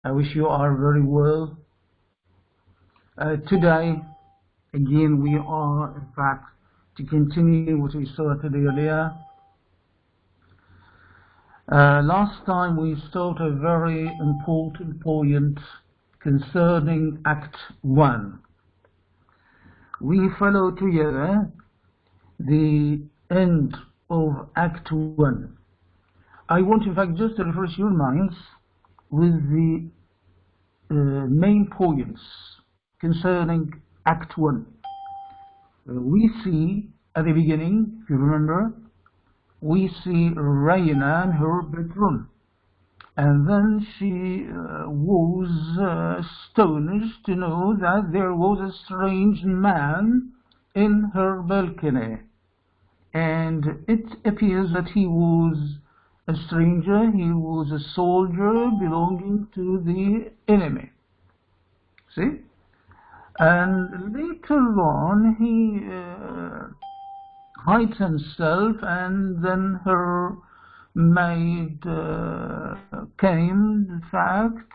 I wish you are very well. Today, again, we are, in fact, to continue what we started earlier. Last time we started a very important point concerning Act 1. We follow together the end of Act 1. I want, in fact, just to refresh your minds with the main points concerning Act 1. We see at the beginning, if you remember, we see Raina in her bedroom, and then she was astonished to know that there was a strange man in her balcony, and it appears that he was a stranger. He was a soldier belonging to the enemy. See? And later on, he hides himself, and then her maid came, in fact,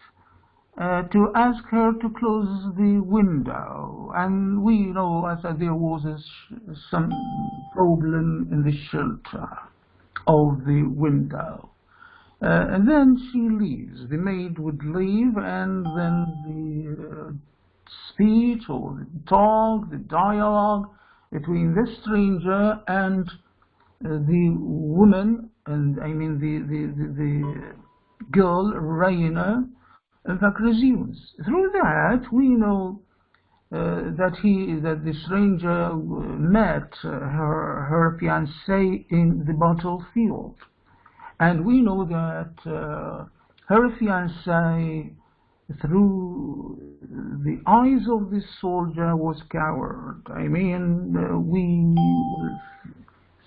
to ask her to close the window. And we know that there was some problem in the shelter of the window. And then she leaves. The maid would leave, and then the speech or the talk, the dialogue between the stranger and the woman, and I mean the girl Raina, in fact, resumes. Through that, we know that the stranger met her fiancé in the battlefield, and we know that her fiancé, through the eyes of this soldier, was coward. I mean, we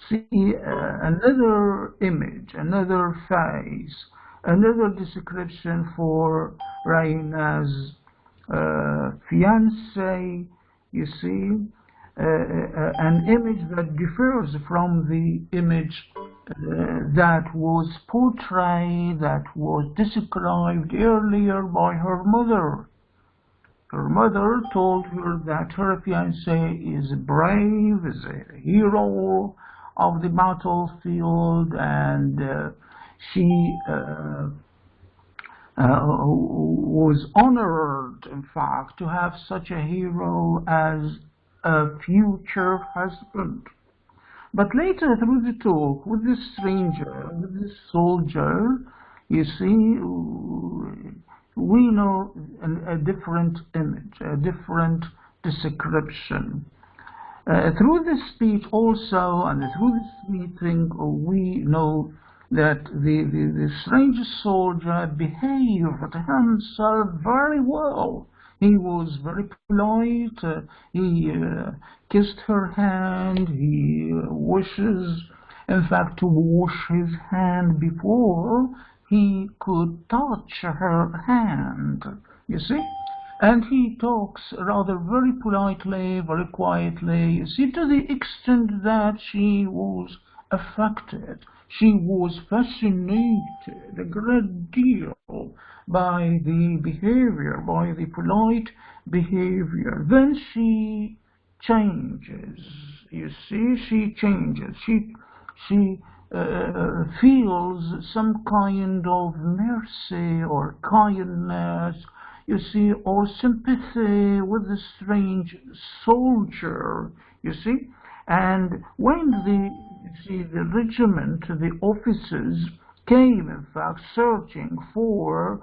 see another image, another face, another description for Raina's fiancé. You see, an image that differs from the image that was portrayed, that was described earlier by her mother. Her mother told her that her fiancé is brave, is a hero of the battlefield, and she was honored, in fact, to have such a hero as a future husband. But later, through the talk with this stranger, with this soldier, you see, we know a different image, a different description. Through this speech also, and through this meeting, we know that the strange soldier behaved himself very well. He was very polite. He kissed her hand. He wishes, in fact, to wash his hand before he could touch her hand. You see? And he talks rather very politely, very quietly. You see, to the extent that she was affected. She was fascinated a great deal by the behavior, by the polite behavior. Then she changes. You see, she changes. She feels some kind of mercy or kindness, you see, or sympathy with the strange soldier, you see. And when the regiment, the officers came, in fact, searching for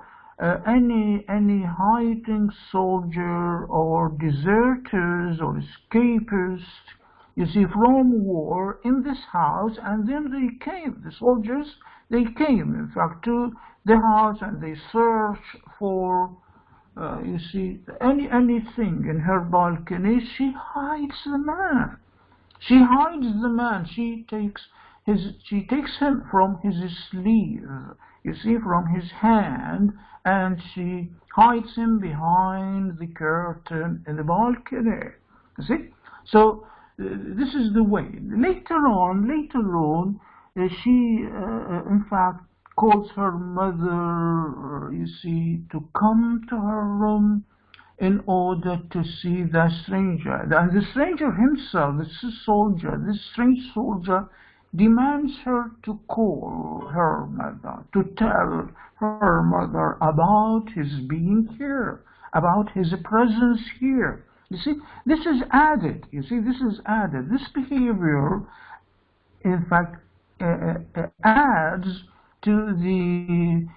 any hiding soldier or deserters or escapists, you see, from war in this house, and then they came, the soldiers, they came, in fact, to the house, and they searched for, you see, anything in her balcony. She hides the man. She hides the man. She takes him from his sleeve, you see, from his hand, and she hides him behind the curtain in the balcony. You see? So this is the way. Later on, she in fact calls her mother, you see, to come to her room in order to see the stranger. And the stranger himself, this soldier, this strange soldier, demands her to call her mother, to tell her mother about his being here, about his presence here. You see, this is added. You see, this is added. This behavior, in fact, adds to the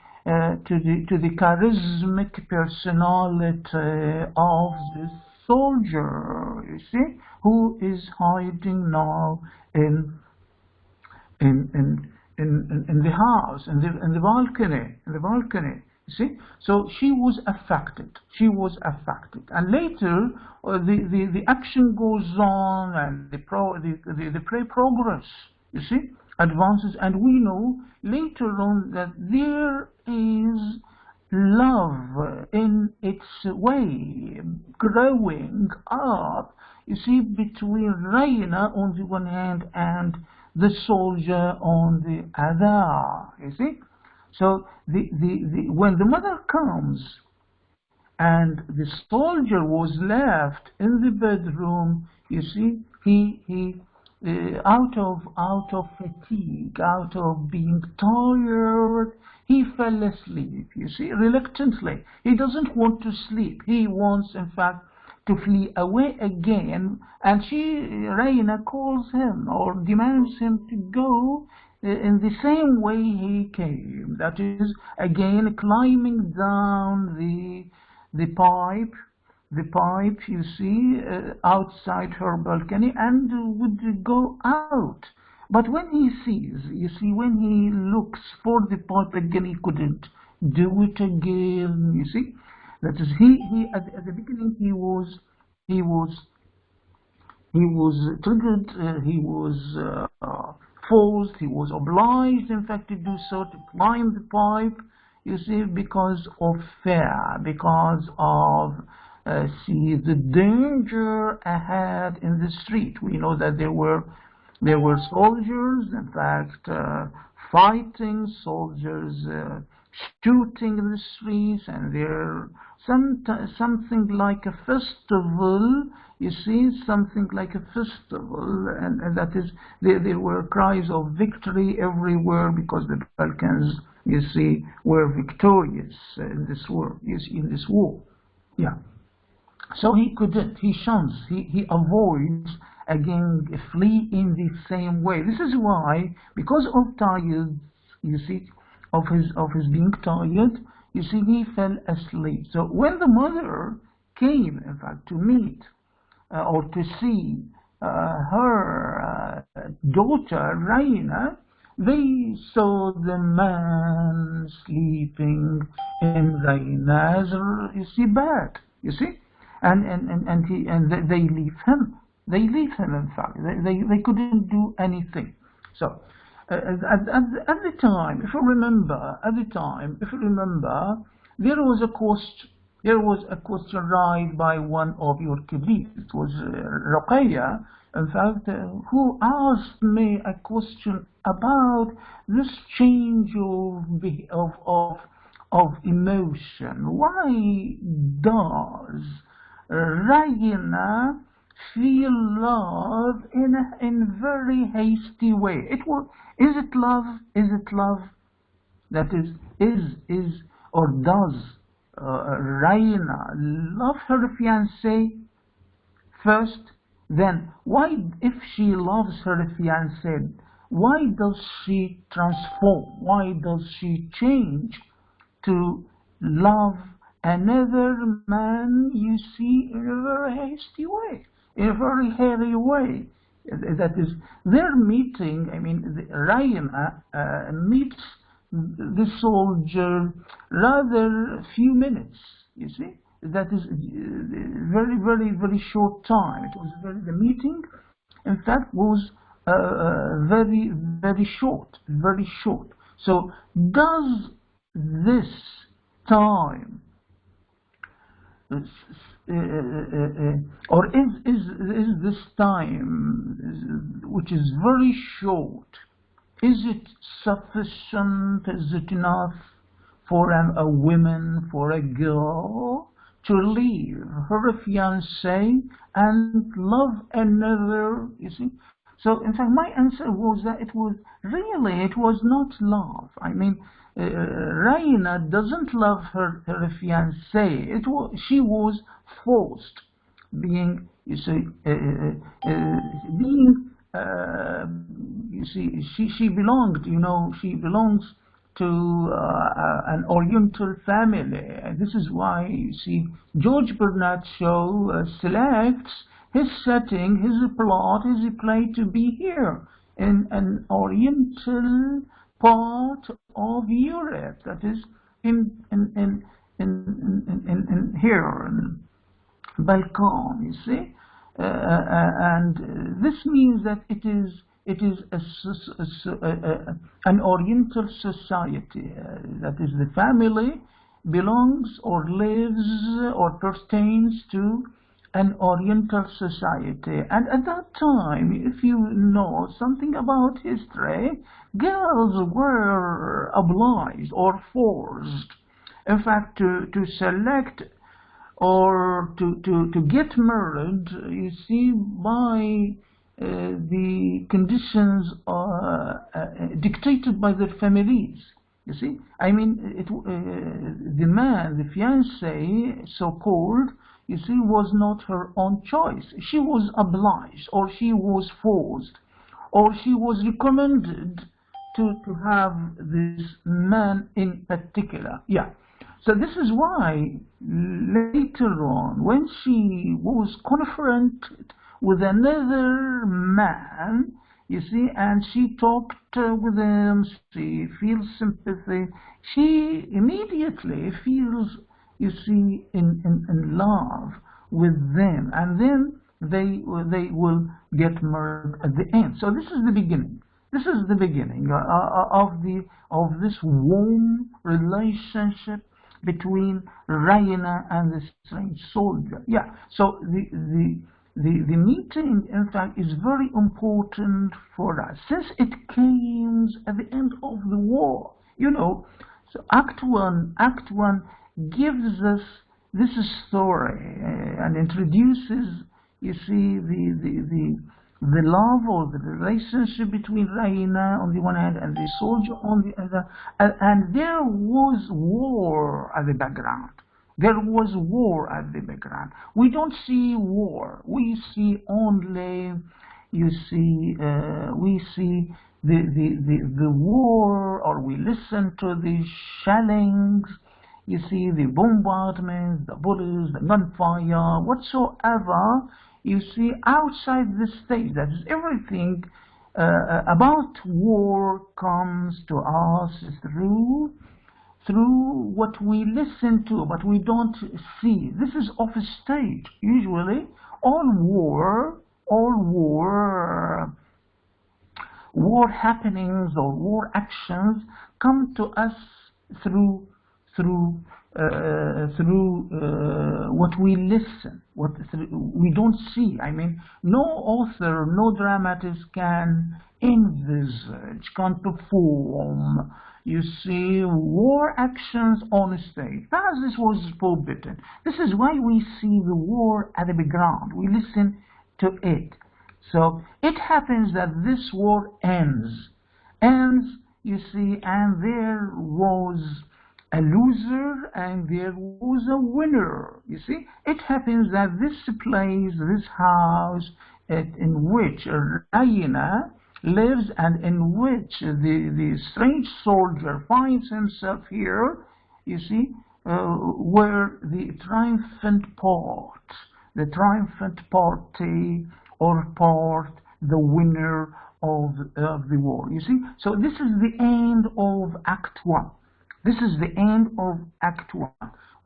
charismatic personality of the soldier. You see, who is hiding now in in in the house, in the balcony. You see, so she was affected. She was affected, and later the action goes on, and the play progress. You see, advances, and we know later on that there is love in its way growing up. You see, between Raina on the one hand and the soldier on the other. You see, so when the mother comes and the soldier was left in the bedroom, you see, he out of fatigue, out of being tired, he fell asleep. You see, reluctantly. He doesn't want to sleep. He wants, in fact, to flee away again, and Raina, calls him or demands him to go in the same way he came. That is, again, climbing down the pipe, you see, outside her balcony, and would go out. But when he sees, you see, when he looks for the pipe again, he couldn't do it again, you see. That is, he at the beginning he was triggered, he was forced, he was obliged, in fact, to do so, to climb the pipe, you see, because of fear, because of see the danger ahead in the street. We know that there were soldiers, in fact, fighting, soldiers shooting in the streets, and there something like a festival. You see, something like a festival, and that is, there were cries of victory everywhere, because the Balkans, you see, were victorious in this war. You see, in this war, yeah. So he couldn't. He shuns. He avoids again flee in the same way. This is why, because of tired, you see, of his being tired, you see, he fell asleep. So when the mother came, in fact, to meet or to see her daughter Raina, they saw the man sleeping in Raina's, you see, bed. You see, and they leave him. They leave him. In fact, they couldn't do anything. So. At the time, if you remember, there was a question raised by one of your colleagues. It was Ruqayya, in fact, who asked me a question about this change of emotion. Why does Raina feel love in very hasty way? Is it love? Is it love? That is or does Raina love her fiancé first? Then why, if she loves her fiancé, why does she transform? Why does she change to love another man, you see, in a very hasty way, in a very hairy way? That is, their meeting, I mean, Raina meets the soldier rather few minutes, you see. That is very, very, very short time. It was the meeting, in fact, was very, very short, very short. So does this time or is this time, which is very short, Is it sufficient? Is it enough for a woman, for a girl, to leave her fiancé and love another? You see. So, in fact, my answer was that it was not love. I mean, Raina doesn't love her fiancé. She was forced, being, you see, being, you see, she belonged, she belongs to an Oriental family. This is why, you see, George Bernard Shaw selects his setting, his plot, his play to be here in an Oriental part of Europe. That is in here in Balkan. You see, and this means that it is an Oriental society. That is, the family belongs or lives or pertains to an Oriental society. And at that time, if you know something about history, girls were obliged or forced, in fact, to select or to get married, you see, by the conditions dictated by their families. You see, I mean, the man, the fiancé, so-called, you see, was not her own choice. She was obliged, or she was forced, or she was recommended to have this man in particular. Yeah. So this is why later on, when she was confronted with another man, you see, and she talked with him, she feels sympathy, she immediately feels, you see, in love with them, and then they will get married at the end. So this is the beginning. This is the beginning of this warm relationship between Raina and the strange soldier. Yeah. So the meeting, in fact, is very important for us, since it came at the end of the war. So Act One gives us this story and introduces, you see, the love or the relationship between Raina on the one hand and the soldier on the other, and there was war at the background. There was war at the background. We don't see war. We see only, you see, we see the war, or we listen to the shellings, you see, the bombardments, the bullets, the gunfire, whatsoever, you see, outside the stage. That is, everything about war comes to us through what we listen to, but we don't see. This is off stage. Usually, all war happenings or war actions come to us through what we listen, we don't see. I mean, no author, no dramatist can envisage, can perform, you see, war actions on stage, as this was forbidden. This is why we see the war at the background. We listen to it. So it happens that this war ends, you see, and there was a loser and there was a winner. You see, it happens that this place, this house in which Raina lives and in which the strange soldier finds himself here, you see, were the triumphant party or part, the winner of the war. You see, so this is the end of Act One. This is the end of Act One.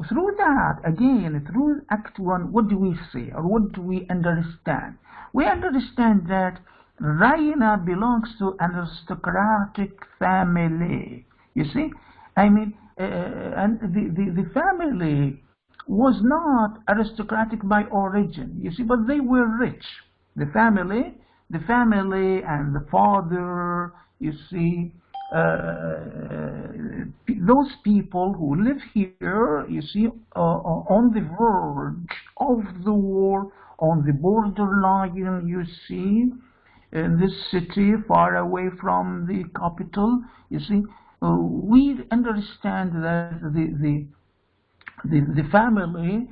Through that, again, through Act One, what do we see, or what do we understand? We understand that Raina belongs to an aristocratic family. You see, I mean, and the family was not aristocratic by origin. You see, but they were rich. The family and the father, you see, those people who live here, you see, on the verge of the war, on the borderline, you see, in this city far away from the capital, you see, we understand that the family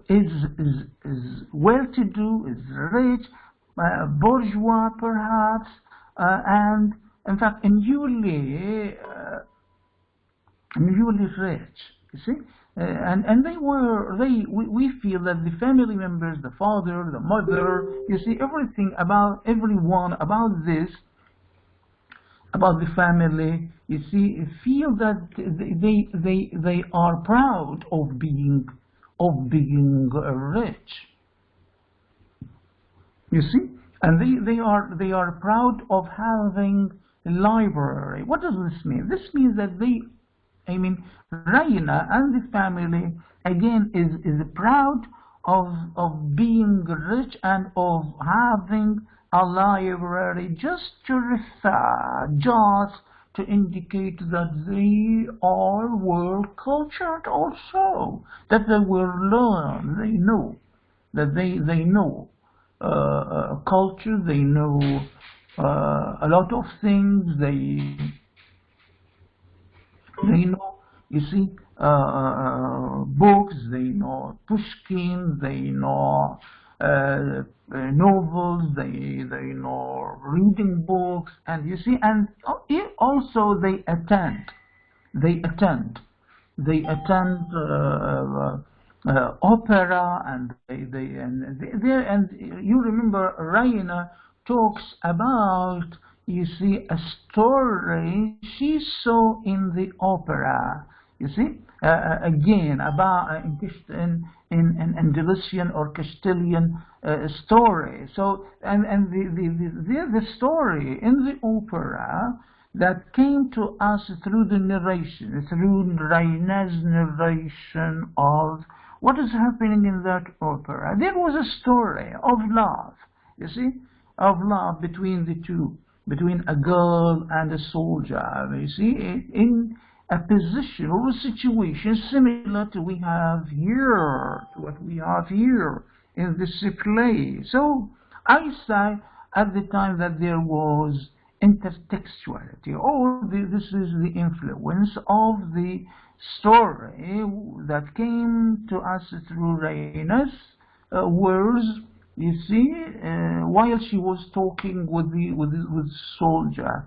is well-to-do, is rich, bourgeois perhaps, and in fact newly rich. You see, and we feel that the family members, the father, the mother, you see, everything about everyone about this, about the family, you see, feel that they are proud of being rich. You see, and they are proud of having a library. What does this mean? This means that Raina and the family again is proud of being rich and of having a library, just to refer, just to indicate that they are well cultured also, that they will learn, they know, that they know culture, they know a lot of things, they know, you see, books, they know Pushkin, they know novels, they know reading books, and you see, and also they attend opera, and and you remember Raina talks about, you see, a story she saw in the opera, you see, again about in Andalusian or Castilian story. So and the story in the opera that came to us through the narration, through Raina's narration of what is happening in that opera. There was a story of love, you see, of love between the two, between a girl and a soldier, you see, in a position or a situation similar to what we have here in this play. So I say at the time that there was intertextuality, or this is the influence of the story that came to us through Raina's words, you see, while she was talking with the soldier.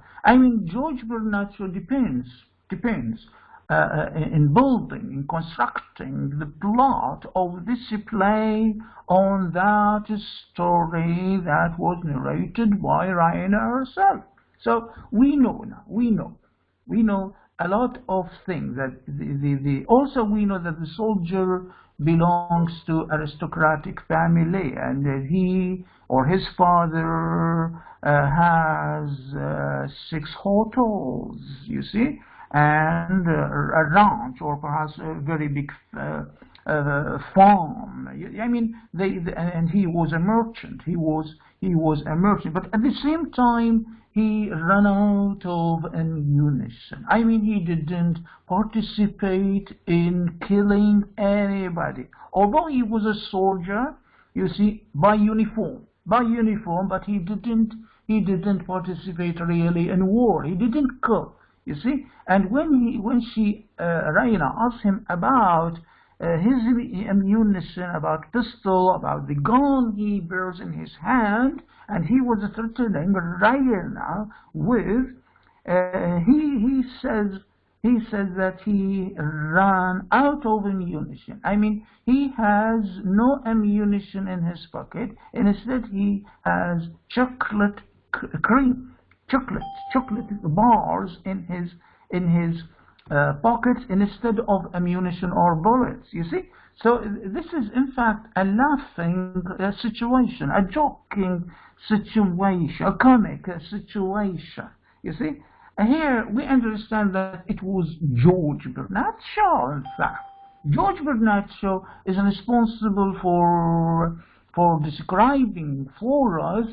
George Bernaccio depends in building, in constructing the plot of this play on that story that was narrated by Raina herself. So we know now, we know a lot of things, that also we know that the soldier belongs to aristocratic family, and he or his father has 6 hotels, you see, and a ranch, or perhaps a very big farm. And he was a merchant. He was a merchant, but at the same time he ran out of ammunition. He didn't participate in killing anybody, although he was a soldier, you see, by uniform, but he didn't participate really in war. He didn't kill, you see. And when Raina asked him about his ammunition, about pistol, about the gun he bears in his hand, and he was threatening Raina with, he says that he ran out of ammunition. He has no ammunition in his pocket, and instead he has chocolate bars in his pockets instead of ammunition or bullets, you see. So this is in fact a laughing situation, a joking situation, a comic situation, you see. Here we understand that it was George Bernaccio, in fact. George Bernaccio is responsible for describing for us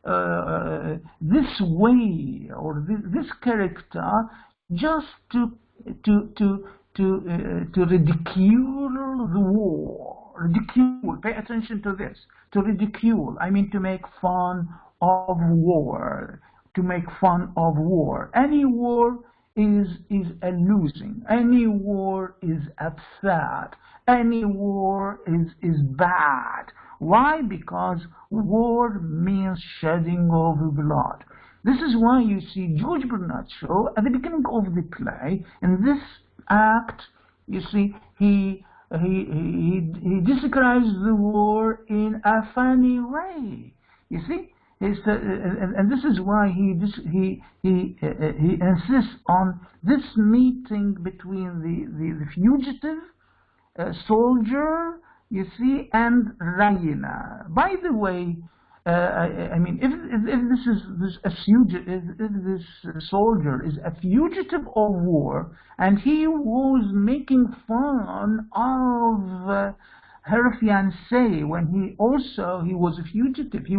this way or this character just to ridicule the war. Ridicule, pay attention to this. To ridicule, I mean to make fun of war. To make fun of war. Any war is a losing. Any war is upset. Any war is bad. Why? Because war means shedding of blood. This is why you see George Bernard Shaw at the beginning of the play, in this act, you see, he describes the war in a funny way. You see, and this is why he insists on this meeting between the fugitive soldier, you see, and Raina. By the way, I mean, if this soldier is a fugitive of war, and he was making fun of her fiancé when he was a fugitive. He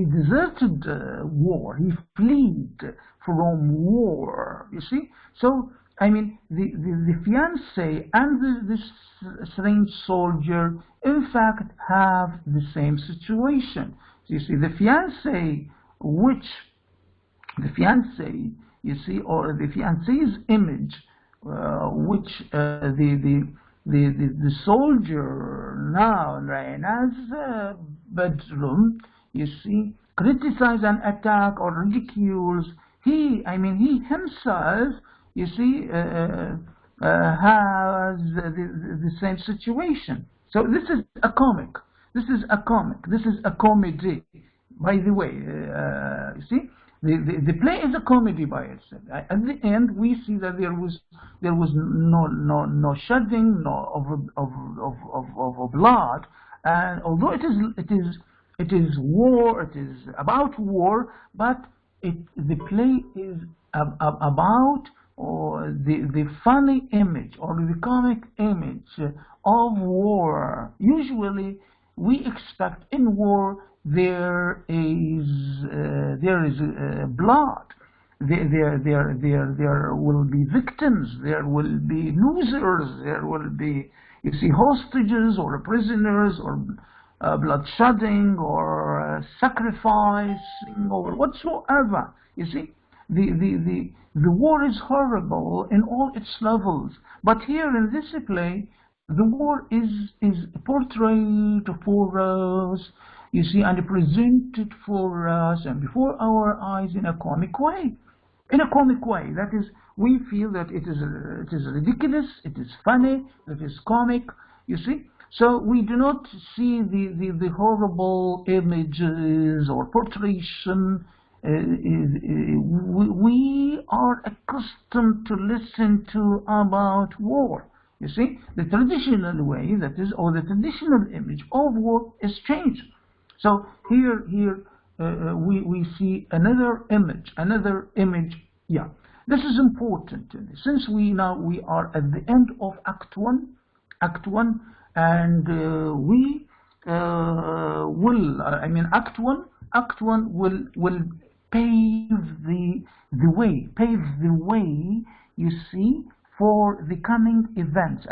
deserted war. He fled from war. You see, so. I mean, the fiancé and this strange soldier, in fact, have the same situation. So you see, the fiancé, you see, or the fiancé's image, which the soldier now in Raina's bedroom, you see, criticize and attack or ridicules. He himself, you see, has the same situation. So this is a comic. This is a comedy. By the way, you see, the play is a comedy by itself. At the end, we see that there was no shedding of blood, and although it is war, it is about war, but the play is about the funny image or the comic image of war. Usually, we expect in war there is blood. There will be victims. There will be losers. There will be, you see, hostages or prisoners or bloodshedding or sacrificing or whatsoever. You see. The war is horrible in all its levels, but here in this play, the war is portrayed for us, you see, and presented for us and before our eyes in a comic way. In a comic way, that is, we feel that it is ridiculous, it is funny, it is comic, you see. So we do not see the horrible images or portrayal. We are accustomed to listen to about war. You see, the traditional way, that is, or the traditional image of war is changed. So here we see another image. Yeah, this is important since we are at the end of Act One, and we will. Act One will pave the way, you see, for the coming events.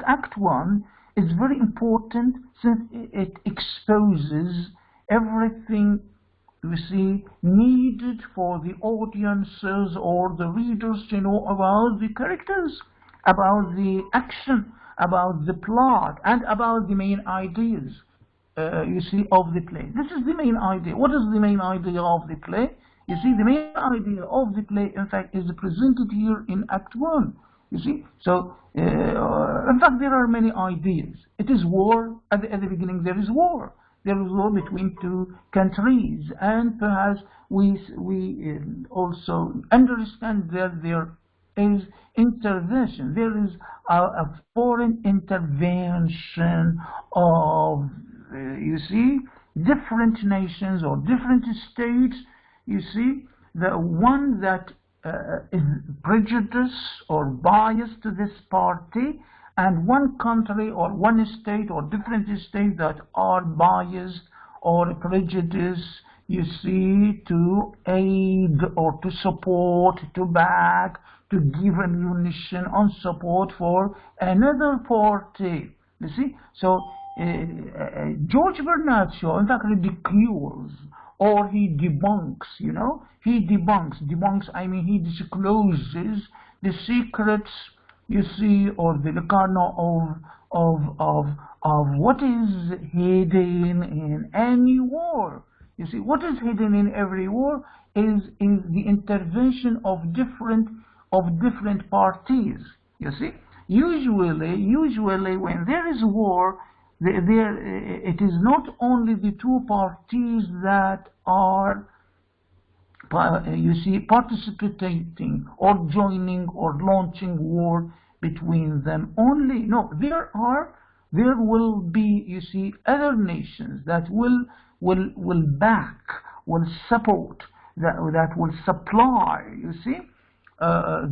Act One is very important since it exposes everything, you see, needed for the audiences or the readers to know about the characters, about the action, about the plot, and about the main ideas. You see, of the play. This is the main idea. What is the main idea of the play? You see, the main idea of the play, in fact, is presented here in Act One. You see, so in fact, there are many ideas. It is war. At the beginning, there is war. There is war between two countries, and perhaps we also understand that there is intervention. There is a foreign intervention of you see, different nations or different states, you see, the one that is prejudiced or biased to this party, and one country or one state or different states that are biased or prejudice, you see, to aid or to support, to back, to give ammunition and support for another party. You see, so George Bernard Shaw, in fact, ridicules or he debunks, you know, he debunks, I mean, he discloses the secrets, you see, or the kernel of what is hidden in any war. You see, what is hidden in every war is the intervention of different parties. You see, usually when there is war, it is not only the two parties that are, you see, participating or joining or launching war between them only. No, there will be, you see, other nations that will back, will support, that will supply, you see,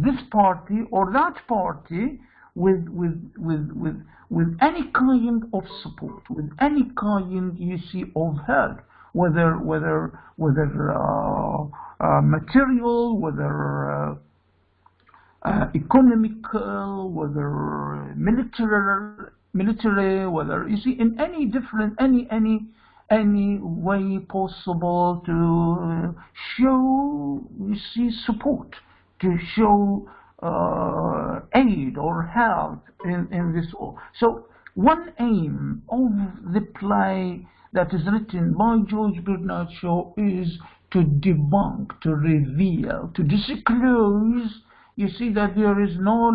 this party or that party with any kind of support, with any kind, you see, of help, whether material, whether economical, whether military, whether, you see, in any different, any way possible to show, you see, support, to show aid or help in this war. So one aim of the play that is written by George Bernard Shaw is to debunk, to reveal, to disclose, you see, that there is no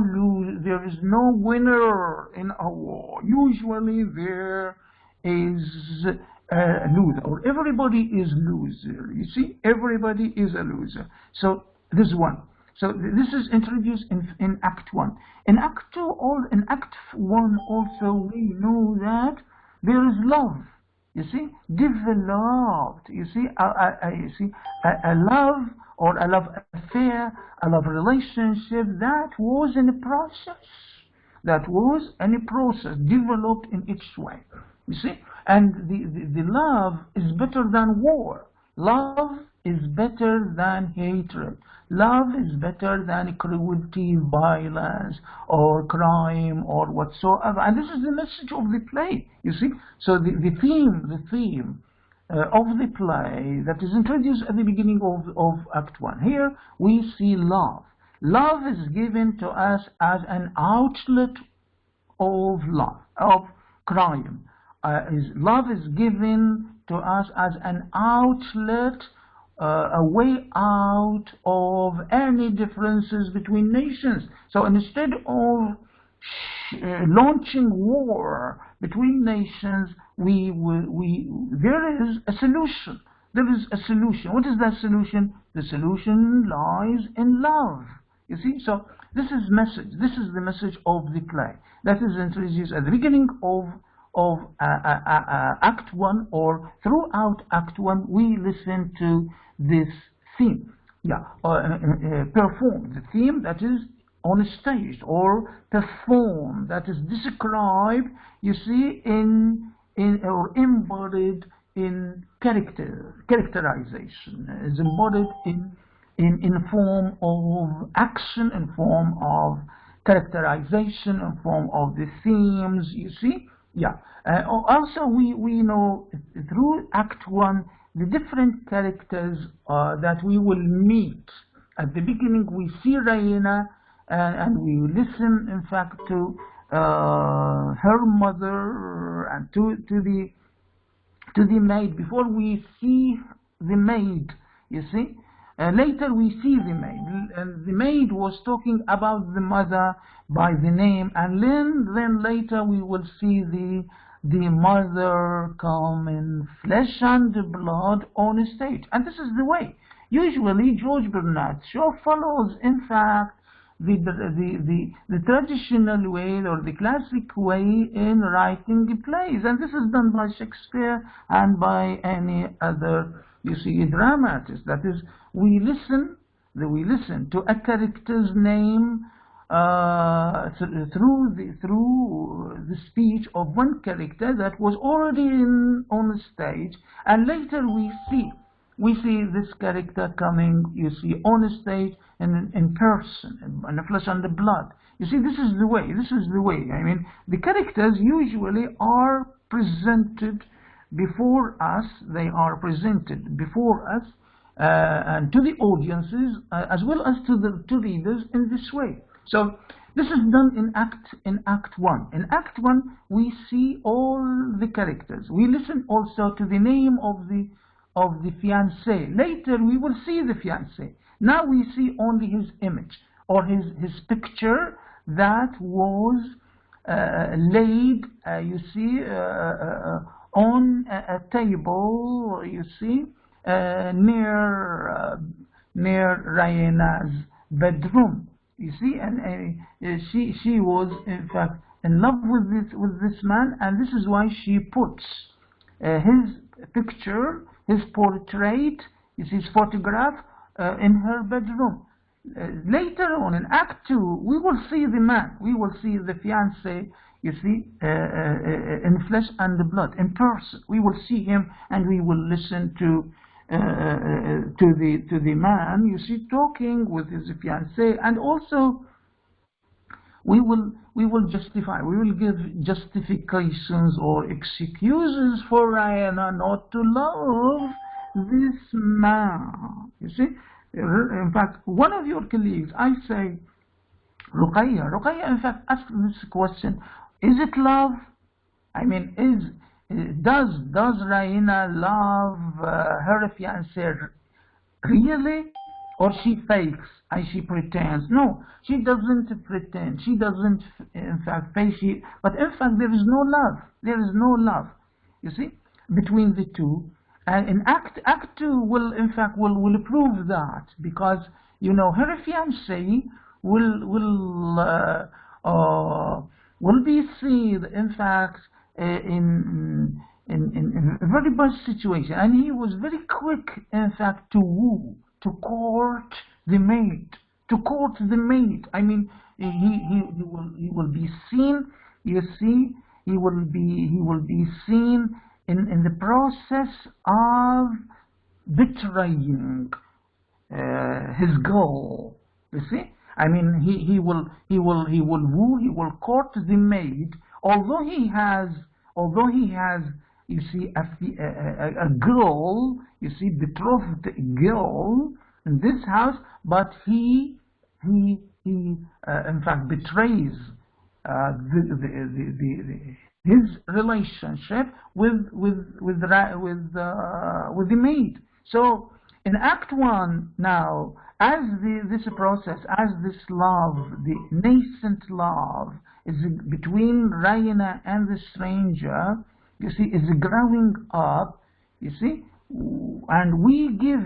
winner in a war. Usually there is a loser, or everybody is loser. You see, everybody is a loser. So this is one. So this is introduced in Act 1. In Act 2, or in Act 1 also, we know that there is love. You see, developed. You see, a love or a love affair, a love relationship that was in a process. That was in a process, developed in its way. You see, and the love is better than war. Love is better than hatred. Love is better than cruelty, violence, or crime, or whatsoever. And this is the message of the play, you see. So the theme of the play that is introduced at the beginning of Act 1. Here we see love. Love is given to us as an outlet of love, of crime. Love is given to us as an outlet, a way out of any differences between nations. So instead of launching war between nations, there is a solution. There is a solution. What is that solution? The solution lies in love. You see, so this is message. This is the message of the play that is introduced at the beginning of Act 1, or throughout Act 1. We listen to this theme, performed, the theme that is on a stage, or performed, that is described, you see, in or embodied in characterization, is embodied in form of action, in form of characterization, in form of the themes, you see. Also we know through Act 1 the different characters that we will meet. At the beginning we see Raina, and we listen, in fact, to her mother and to the maid before we see the maid, you see. Later we see the maid, and the maid was talking about the mother by the name, and then later we will see the mother come in flesh and blood on stage. And this is the way. Usually George Bernard Shaw follows, in fact, the traditional way, or the classic way, in writing plays, and this is done by Shakespeare and by any other, you see, dramatist. That is, we listen to a character's name, through the speech of one character that was already on the stage, and later we see this character coming, you see, on the stage and in person, in the flesh and the blood. You see, this is the way. I mean, the characters usually are presented before us. They are presented before us and to the audiences as well as to readers in this way. So this is done in Act 1. In Act 1, we see all the characters. We listen also to the name of the fiancé. Later, we will see the fiancé. Now we see only his image or his picture that was laid, you see, on a table, you see, near Rayena's bedroom. You see, and she was in fact in love with this man, and this is why she puts his picture, his portrait, his photograph in her bedroom. Later on in Act 2, we will see the man, we will see the fiancé, you see, in flesh and blood, in person. We will see him, and we will listen to the man, you see, talking with his fiancée, and also we will justify, we will give justifications or excuses for Rayana not to love this man. You see, in fact, one of your colleagues, I say, Ruqayya, in fact, asked this question: is it love? I mean, does Raina love her fiancé really, or she fakes and she pretends? No, she doesn't pretend. She doesn't, in fact, fake. But in fact, there is no love. There is no love. You see, between the two. And in Act 2 will, in fact, will prove that, because you know her fiancé will be seen, in fact, in a very bad situation, and he was very quick, in fact, to woo, to court the maid, I mean, he will be seen. You see, he will be seen in the process of betraying his goal. You see, I mean, he will woo, he will court the maid, although he has, you see, a girl, you see, betrothed girl in this house, but he in fact betrays his relationship with the maid. So in Act 1 now, as this process, as this love, the nascent love, is between Rayna and the stranger, you see, is growing up, you see, and we give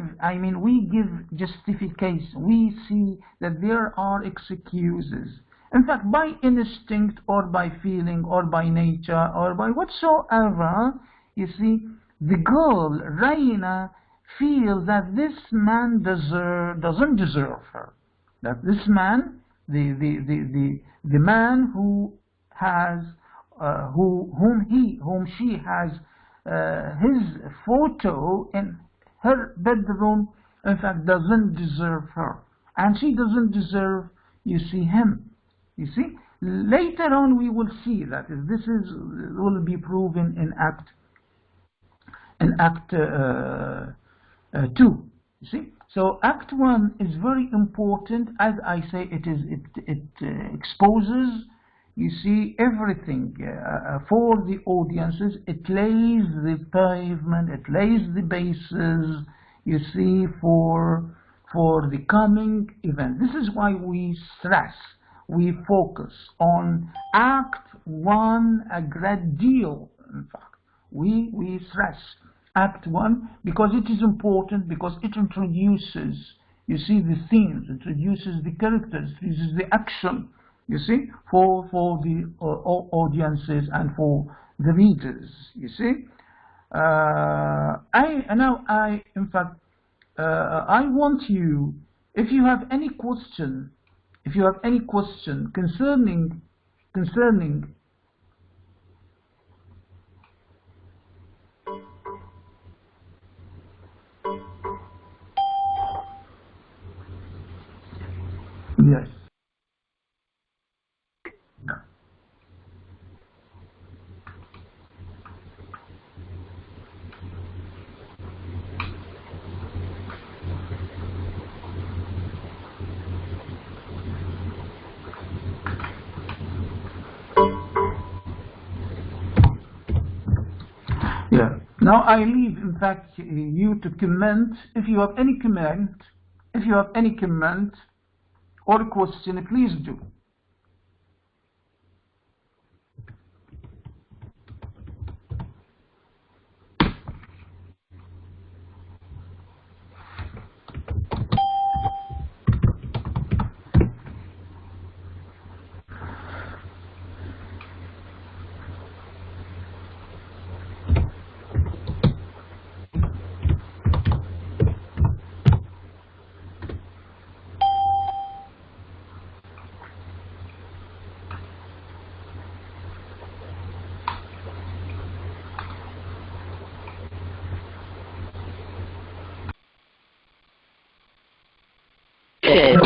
justification. We see that there are excuses. In fact, by instinct or by feeling or by nature or by whatsoever, you see, the girl, Rayna, feels that this man doesn't deserve her. That this man, the man who has, whom she has his photo in her bedroom, in fact, doesn't deserve her, and she doesn't deserve, you see, him. You see, later on we will see that this will be proven in Act 2. You see, so Act 1 is very important. As I say, it exposes, you see, everything for the audiences. It lays the pavement, it lays the basis, you see, for the coming event. This is why we stress, we focus on Act 1 a great deal. In fact, we stress Act 1 because it is important, because it introduces, you see, the themes, introduces the characters, introduces the action, you see, for the audiences and for the readers, you see. In fact, I want you, if you have any question If you have any question concerning yes. Yeah. Now I leave, in fact, you to comment. If you have any comment, or a question, please do. Okay.